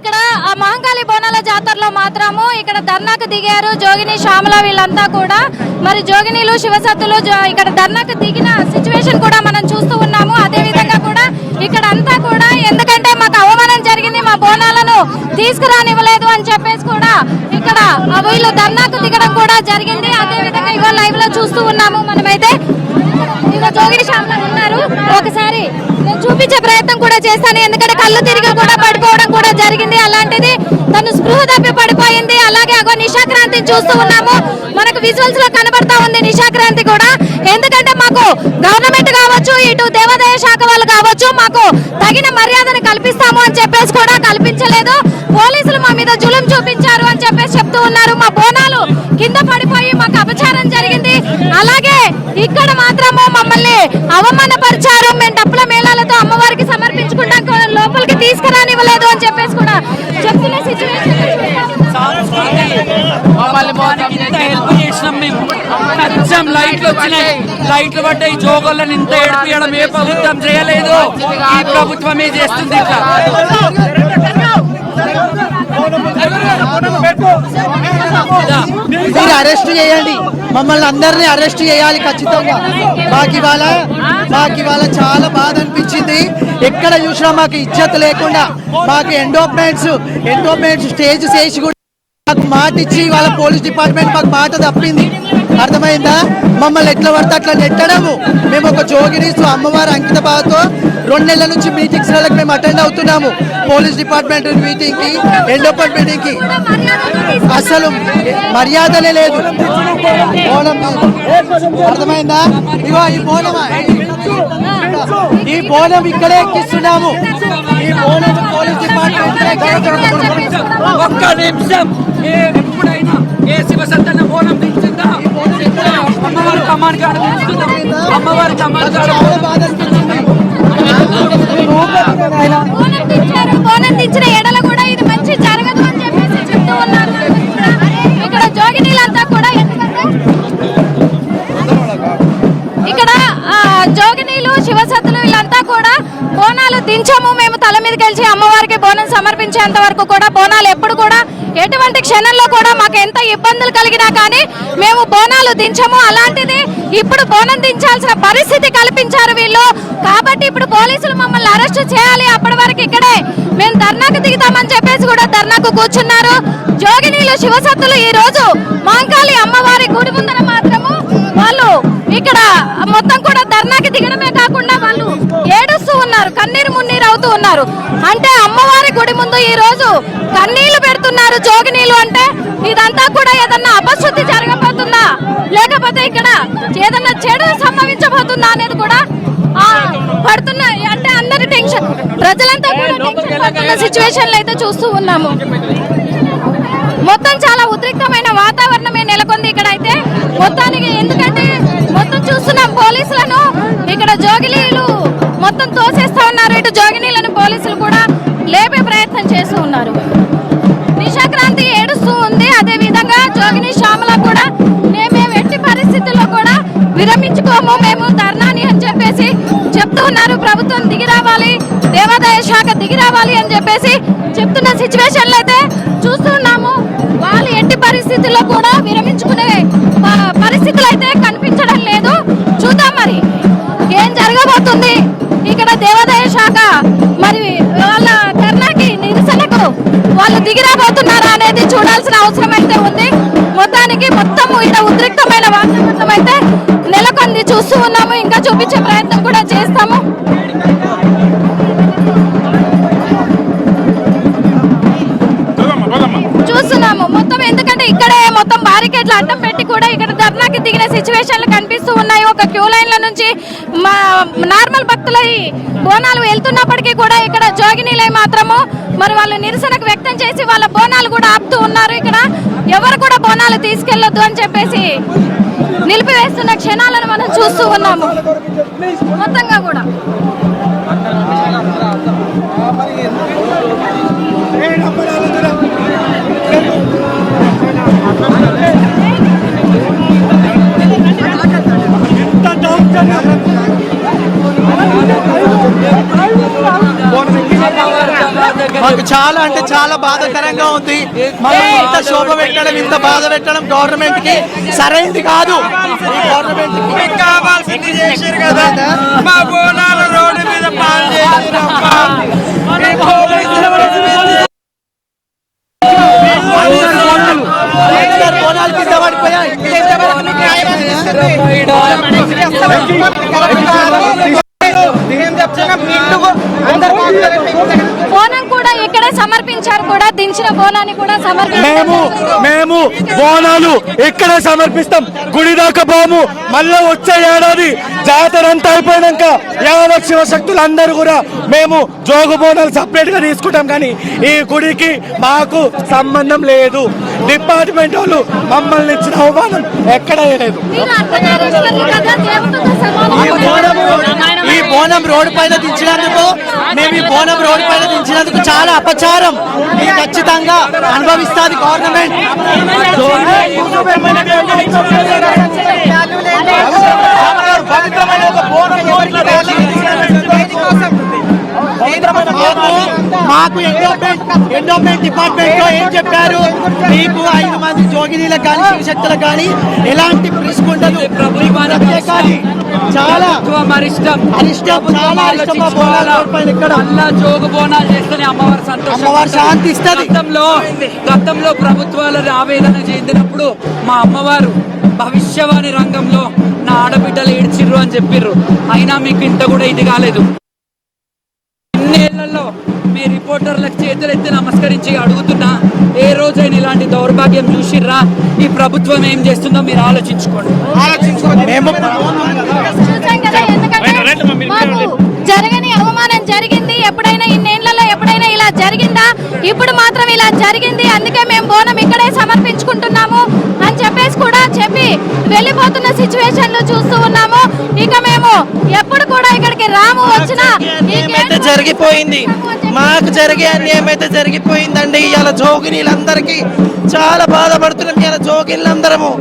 ఇక్కడ ఆ మహంకాళి బోనాల జాతరలో మాత్రము ఇక్కడ ధర్నాకు దిగారు జోగిని శ్యామల వీళ్ళంతా కూడా. మరి జోగినీలు శివసత్తులు ఇక్కడ ధర్నాకు దిగిన సిచ్యువేషన్ కూడా మనం చూస్తూ ఉన్నాము. అదే విధంగా కూడా ఇక్కడ అంతా కూడా ఎందుకంటే మాకు అవమానం జరిగింది, మా బోనాలను తీసుకురానివ్వలేదు అని చెప్పేసి కూడా ఇక్కడ వీళ్ళు ధర్నాకు దిగడం కూడా జరిగింది. అదే విధంగా ఇవాళ లైవ్ లో చూస్తూ ఉన్నాము మనమైతే. ఇక జోగిని శ్యామల ఉన్నారు, ఒకసారి నేను చూపించే ప్రయత్నం కూడా చేస్తాను. ఎందుకంటే కళ్ళు తిరిగి కూడా పడిపోవడం కూడా జరిగింది. అలాంటిది తను స్పృహ తప్పి పడిపోయింది. అలాగే అగో నిశాక్రాంతిని చూస్తూ ఉన్నాము, మనకు విజువల్స్ లో కనబడతా ఉంది నిశాక్రాంతి కూడా. ఎందుకంటే మాకు గవర్నమెంట్ కావచ్చు, ఇటు దేవాదాయ శాఖ వాళ్ళు కావచ్చు, మాకు తగిన మర్యాదను కల్పిస్తాము అని చెప్పేసి కూడా కల్పించలేదు. పోలీసులు మా మీద జులుం చూపించారు అని చెప్పేసి చెప్తూ ఉన్నారు. మా బోనాలు కింద పడిపోయి మాకు అపచారం జరిగింది. అలాగే ఇక్కడ మాత్రము మమ్మల్ని అవమానపరిచారు. మేము డప్పుల మేళాలతో అమ్మవారికి సమర్పించుకుంటాం, లోపలికి తీసుకురానివ్వలేదు అని చెప్పేసి కూడా చెప్తున్న సిచ్యువేషన్. లైట్లు వచ్చినాయి, లైట్లు పడ్డాయి, జోగులను ఇంత ఏడిపియడం ఏ ప్రభుత్వం చేయలేదు, ఈ ప్రభుత్వమే చేస్తుంది. మీరు అరెస్ట్ చేయండి, మమ్మల్ని అందరినీ అరెస్ట్ చేయాలి ఖచ్చితంగా. మాకు ఇవాళ చాలా బాధ అనిపించింది. ఎక్కడ చూసినా మాకు ఇజ్జత్ లేకుండా, మాకు ఎండోమెంట్స్ స్టేజ్ చేసి కూడా మాకు మాట ఇచ్చి వాళ్ళ పోలీస్ డిపార్ట్మెంట్ మాకు మాట తప్పింది. అర్థమైందా? మమ్మల్ని ఎట్లా పడితే అట్లా నెట్టడము. మేము ఒక జోగినీస్ అమ్మవారి అంకిత భావంతో 2 నెలల నుంచి మీటింగ్స్లకు మేము అటెండ్ అవుతున్నాము. పోలీస్ డిపార్ట్మెంట్ మీటింగ్ కి, ఎండోమెంట్ మీటింగ్ కి అసలు మర్యాదనే లేదు. అర్థమైందా? ఇగో ఈ బోనం ఇక్కడే ఎక్కిస్తున్నాము. ఈ బోనం పోలీస్ డిపార్ట్మెంట్ ఒక్క నిమిషం, ఎప్పుడైనా ఏ శివసత్తన్న బోనం దించిందా? అమ్మవారి కమాన్ కాడ అమ్మవారి కమాన్ బోనం తెచ్చిన ఎడల కూడా ఇది మంచి జరగదు అని చెప్పేసి చెప్తూ ఉన్నారు. ఇక్కడ జోగినీలంతా కూడా ఇక్కడ జోగినీలు శివసత్తులు వీళ్ళంతా కూడా బోనాలు దించము, మేము తల మీద గెలిచి అమ్మవారికి బోనం సమర్పించేంత వరకు కూడా బోనాలు ఎప్పుడు కూడా ఎటువంటి క్షణంలో కూడా మాకు ఎంత ఇబ్బందులు కలిగినా కానీ మేము బోనాలు దించము. అలాంటిది ఇప్పుడు బోనం దించాల్సిన పరిస్థితి కల్పించారు వీళ్ళు. కాబట్టి ఇప్పుడు పోలీసులు మమ్మల్ని అరెస్ట్ చేయాలి, అప్పటి వరకు ఇక్కడే మేము ధర్నాకు దిగుతామని చెప్పేసి కూడా ధర్నాకు కూర్చున్నారు. జోగినీలు శివసత్తులు ఈ రోజు మహంకాళి అమ్మవారి గుడి ముందర మాత్రము వాళ్ళు ఇక్కడ మొత్తం కూడా ధర్నాకి దిగడమే కాకుండా వాళ్ళు ఏడుస్తూ ఉన్నారు, కన్నీరు మున్నీరు అవుతూ ఉన్నారు. అంటే అమ్మవారి గుడి ముందు ఈ రోజు కన్నీళ్లు పెడుతున్నారు జోగినీలు. అంటే ఇదంతా కూడా ఏదన్నా అపశుద్ధి జరగబోతుందా, లేకపోతే ఇక్కడ ఏదన్నా చెడు సంభవించబోతుందా అనేది కూడా పడుతున్నాయి. అంటే అందరి టెన్షన్, ప్రజలంతా కూడా టెన్షన్ పడుతున్న సిచ్యువేషన్లు అయితే చూస్తూ ఉన్నాము. మొత్తం చాలా ఉద్రిక్తమైన వాతావరణమే నెలకొంది ఇక్కడ అయితే మొత్తానికి. ఎందుకంటే మొత్తం చూస్తున్నాం పోలీసులను ఇక్కడ జోగినీలు మొత్తం తోసేస్తా ఉన్నారు. ఇటు జోగినీలను పోలీసులు కూడా లేపే ప్రయత్నం చేస్తూ ఉన్నారు. నిశాక్రాంతి ఏడుస్తూ ఉంది. అదే విధంగా జోగిని శ్యామల కూడా మేము ఎట్టి పరిస్థితుల్లో కూడా విరమించుకోము, మేము ధర్నాని అని చెప్పేసి చెప్తూ ఉన్నారు. ప్రభుత్వం దిగి రావాలి, దేవాదాయ శాఖ దిగి రావాలి అని చెప్పేసి చెప్తున్న సిచ్యువేషన్లు అయితే చూస్తున్నాము. వాళ్ళు ఎట్టి పరిస్థితుల్లో కూడా విరమించుకునే పరిస్థితులు అయితే కనిపించడం లేదు. చూద్దాం మరి ఏం జరగబోతుంది. ఇక్కడ దేవాదాయ శాఖ మరి వాళ్ళ ధర్నాకి నిరసనకు వాళ్ళు దిగిరాబోతున్నారా అనేది చూడాల్సిన అవసరం అయితే ఉంది. మొత్తానికి మొత్తం ఇక్కడ ఉద్రిక్తమైన వాతావరణం అయితే నెలకొంది చూస్తూ ఉన్నాము. ఇంకా చూపించే ప్రయత్నం కూడా చేస్తాము. చూస్తున్నాము మొత్తం, ఎందుకంటే ఇక్కడే మొత్తం బారికేడ్లు అడ్డం పెట్టి కూడా ఇక్కడ ధర్నాకి దిగిన సిచ్యువేషన్లు కనిపిస్తూ ఉన్నాయి. ఒక క్యూ లైన్ల నుంచి నార్మల్ భక్తుల బోనాలు వెళ్తున్నప్పటికీ కూడా ఇక్కడ జోగినీలై మాత్రము మరి వాళ్ళు నిరసనకు వ్యక్తం చేసి వాళ్ళ బోనాలు కూడా ఆపుతూ ఉన్నారు. ఇక్కడ ఎవరు కూడా బోనాలు తీసుకెళ్లొద్దు అని చెప్పేసి నిలిపివేస్తున్న క్షణాలను మనం చూస్తూ ఉన్నాము. మొత్తంగా కూడా మాకు చాలా అంటే చాలా బాధాకరంగా ఉంది. మనం ఇంత శోభ పెట్టడం, ఇంత బాధ పెట్టడం గవర్నమెంట్ కి సరైనది కాదు. ఈ గవర్నమెంట్ కి కావాల్సింది చేశారు కదా, మా బోనాలు రోడ్డు మీద పాలు చేసిరమ్మా. బోనాలు కింద పడిపోయాయి. బోనం కూడా ఇక్కడే సమర్పించారు, కూడా దించిన బోనాన్ని కూడా మేము బోనాలు ఇక్కడే సమర్పిస్తాం, గుడి దాకా పోము. మళ్ళీ వచ్చే ఏడాది జాతర అంతా అయిపోయినాక యావత్ శివశక్తులు అందరూ కూడా మేము జోగు బోనాలు సపరేట్ గా తీసుకుంటాం. కానీ ఈ గుడికి మాకు సంబంధం లేదు. డిపార్ట్మెంట్ వాళ్ళు మమ్మల్ని ఇచ్చిన అవమానం ఎక్కడ లేదు. ఈ బోనం రోడ్డు పైన దించినందుకు, మేము ఈ బోనం రోడ్డు పైన దించినందుకు చాలా అపచారం. ఇది ఖచ్చితంగా అనుభవిస్తుంది గవర్నమెంట్. మాకు ఎండోమెంట్ డిపార్ట్మెంట్ లో ఏం చెప్పారు, మీకు 5 మంది జోగినీలకు కానీ శివశక్తులకు కానీ ఎలాంటి రిస్క్ ఉండదు. చాలా అరిష్టం చాలా అరిష్టం. జోగు బోనాలు చేస్తేనే అమ్మవారు సంతోషం, అమ్మవారు శాంతి ఇస్తుంది. గతంలో ప్రభుత్వాలు ఆవేదన చెందినప్పుడు మా అమ్మవారు భవిష్యవాణి రంగంలో నా ఆడబిడ్డలు ఏడ్చిర్రు అని చెప్పిర్రు. అయినా మీకు ఇంత కూడా ఇది కాలేదు. ఇన్నేళ్లలో మీ రిపోర్టర్లకు చేతులెత్తి నమస్కరించి అడుగుతున్నా, ఏ రోజైనా ఇలాంటి దౌర్భాగ్యం చూసిర్రా? ఈ ప్రభుత్వం ఏం చేస్తుందో మీరు ఆలోచించుకోండి. చూసాం కదా, ఎందుకంటే మాకు జరగని అవమానం జరిగింది. ఎప్పుడైనా ఇన్నేళ్లలో ఎప్పుడైనా ఇలా జరిగిందా? ఇప్పుడు మాత్రం ఇలా జరిగింది. అందుకే మేము బోనం ఇక్కడే సమర్పించుకుంటున్నాము అని చెప్పేసి కూడా చెప్పి వెళ్ళిపోతున్న సిచ్యువేషన్లు చూస్తూ ఉన్నాము. ఇక మేము ఎప్పుడు కూడా ఇక్కడికి రాము. వచ్చినా జరిగిపోయింది, మాకు జరిగే అన్యాయం అయితే జరిగిపోయిందండి. ఇవాళ జోగినీలందరికీ చాలా బాధపడుతున్నాం. ఇవాళ జోగినీలందరము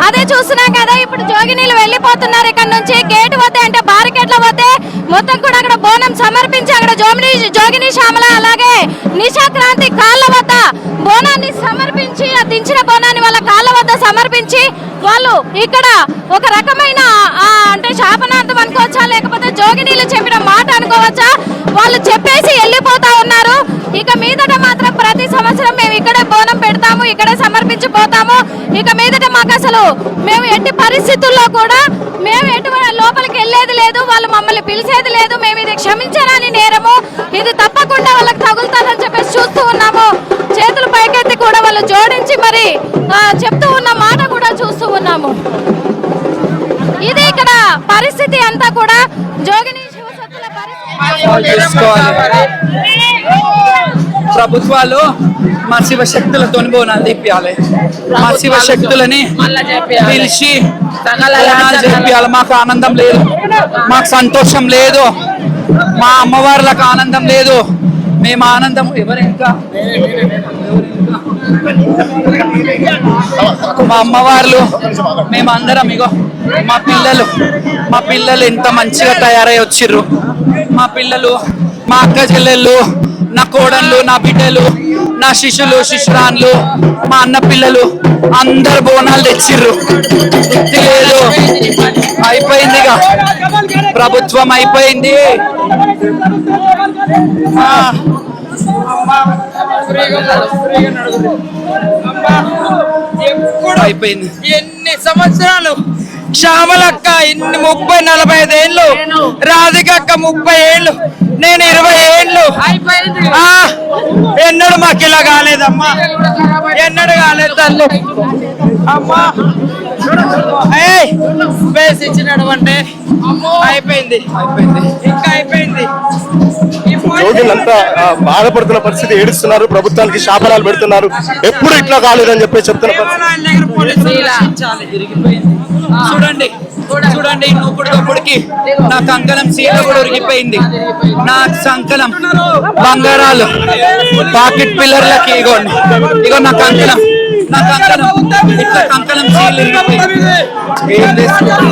అదే చూస్తున్నాం కదా. ఇప్పుడు జోగినీలు వెళ్ళిపోతున్నారు ఇక్కడ నుంచి. గేట్ వద్ద అంటే బారికేట్ల వద్ద మొత్తం కూడా అక్కడ బోనం సమర్పించి అక్కడ జోగిని శ్యామల అలాగే నిశాక్రాంతి కాళ్ళ వద్ద బోనాన్ని సమర్పించి, ఆ దించిన బోనాన్ని వాళ్ళ కాళ్ళ వద్ద సమర్పించి వాళ్ళు ఇక్కడ ఒక రకమైన అంటే శాపనార్థం అనుకోవచ్చా, లేకపోతే జోగినీలు చెప్పిన మాట అనుకోవచ్చా, వాళ్ళు చెప్పేసి వెళ్ళిపోతా ఉన్నారు. ఇక మీదట మాత్రం ప్రతి సంవత్సరం మేము ఇక్కడే బోనం పెడతాము, ఇక్కడే సమర్పించిపోతాము. ఇక మీదట మాకు అసలు మేము ఎట్టి పరిస్థితుల్లో కూడా మేము ఎటువంటి లోపలికి వెళ్ళేది లేదు, వాళ్ళు మమ్మల్ని పిలిచేది లేదు. మేము ఇది క్షమించరాని నేరము, ఇది తప్పకుండా వాళ్ళకి తగులుతుందని చెప్పేసి చూస్తూ ఉన్నాము. చేతులు పైకెత్తి కూడా వాళ్ళు జోడించి మరి చెప్తూ ఉన్న మాట కూడా చూస్తూ ఉన్నాము. ఇది ఇక్కడ పరిస్థితి అంతా కూడా జోగిని శివశక్తుల ప్రభుత్వాలు మా శివశక్తులతో బోనాలు తిప్పియాలి, మా శివశక్తులని పిలిచి బోనాలు చేపియాలి. మాకు ఆనందం లేదు, మాకు సంతోషం లేదు, మా అమ్మవార్లకు ఆనందం లేదు. మేము ఆనందం మా అమ్మవార్లు మేమందరం ఇగో మా పిల్లలు ఎంత మంచిగా తయారై వచ్చిర్రు. మా పిల్లలు, మా అక్క చెల్లెళ్ళు, నా కోడళ్ళు, నా బిడ్డలు, నా శిష్యులు శిష్యురాన్లు, మా అన్న పిల్లలు అందరు బోనాలు తెచ్చిర్రు. లేదు, అయిపోయిందిగా, ప్రభుత్వం అయిపోయింది. అయిపోయింది. ఎన్ని సంవత్సరాలు శ్యామలక్క ఇన్ని 30-45 ఏళ్ళు, రాధికక్క 30 ఏళ్ళు, నేను 20 ఏళ్ళు. ఎన్నడు మాకు ఇలా కాలేదమ్మా, ఎన్నడు కాలేదు తల్లి. అమ్మా వేసి ఇచ్చినాడు అంటే అయిపోయింది, ఇంకా అయిపోయింది. జోగులంతా బాధపడుతున్న పరిస్థితి, ఏడుస్తున్నారు, ప్రభుత్వానికి శాపనాలు పెడుతున్నారు. ఎప్పుడు ఇట్లా కాలేదని చెప్పి చెప్తున్నారు. చూడండి చూడండి, నూపుడికి నా కంకణం సీల కూడా ఉరిగిపోయింది. నా సంకలం బంగారాలు పాకెట్ పిల్లర్లకి ఇగోండి, ఇగో నా కంకణం ఇట్లా కంకణం సీలు ఇరిగిపోయింది. ఏం చేస్తున్నారు?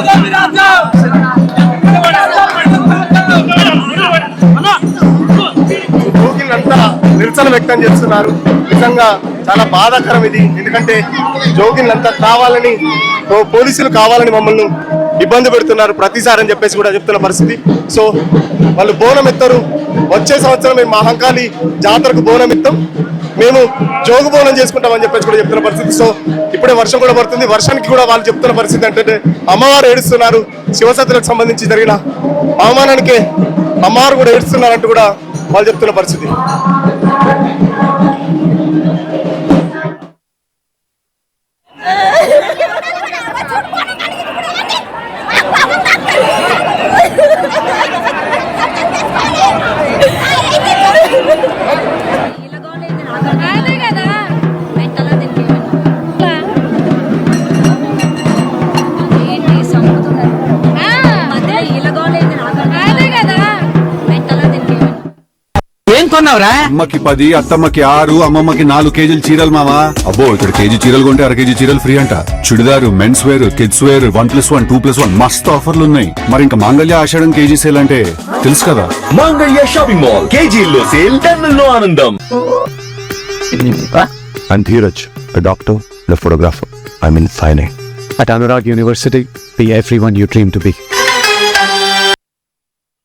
నిరసన వ్యక్తం చేస్తున్నారు. నిజంగా చాలా బాధాకరం ఇది. ఎందుకంటే జోగిన్లంతా కావాలని పోలీసులు కావాలని మమ్మల్ని ఇబ్బంది పెడుతున్నారు ప్రతిసారి అని చెప్పేసి కూడా చెప్తున్న పరిస్థితి. సో వాళ్ళు బోనం ఎత్తారు. వచ్చే సంవత్సరం మేము మహంకాళి జాతరకు బోనం ఎత్తాం, మేము జోగు బోనం చేసుకుంటామని చెప్పేసి కూడా చెప్తున్న పరిస్థితి. సో ఇప్పుడే వర్షం కూడా పడుతుంది. వర్షానికి కూడా వాళ్ళు చెప్తున్న పరిస్థితి అంటే అమ్మవారు ఏడుస్తున్నారు. శివసత్తులకు సంబంధించి జరిగిన అవమానానికి అమ్మవారు కూడా ఏడుస్తున్నారంటూ కూడా వాళ్ళు చెప్తున్న పరిస్థితి. అదే కదా అదే కదా ఏం కొన్నావురా? అమ్మకి 10, అత్తమ్మకి 6, అమ్మమ్మకి 4 కేజీలు చీరలు మావా. అబ్బో ఇక్కడ కేజీ చీరలు కొంటే అర కేజీ చీరలు ఫ్రీ అంట. Churidar, men's wear, kids wear 1+1, 2+1 మస్తు ఆఫర్లు ఉన్నాయి. మరి ఇంకా మాంగళ్య ఆషాఢం కేజీ సేల్ అంటే తెలుసు కదా. మాంగళ్య షాపింగ్ మాల్ కేజీల్లో సేల్, టన్నుల్లో ఆనందం. I'm Dheeraj, a doctor and a photographer. I'm in fine art. At Anurag University, be everyone you dream to be.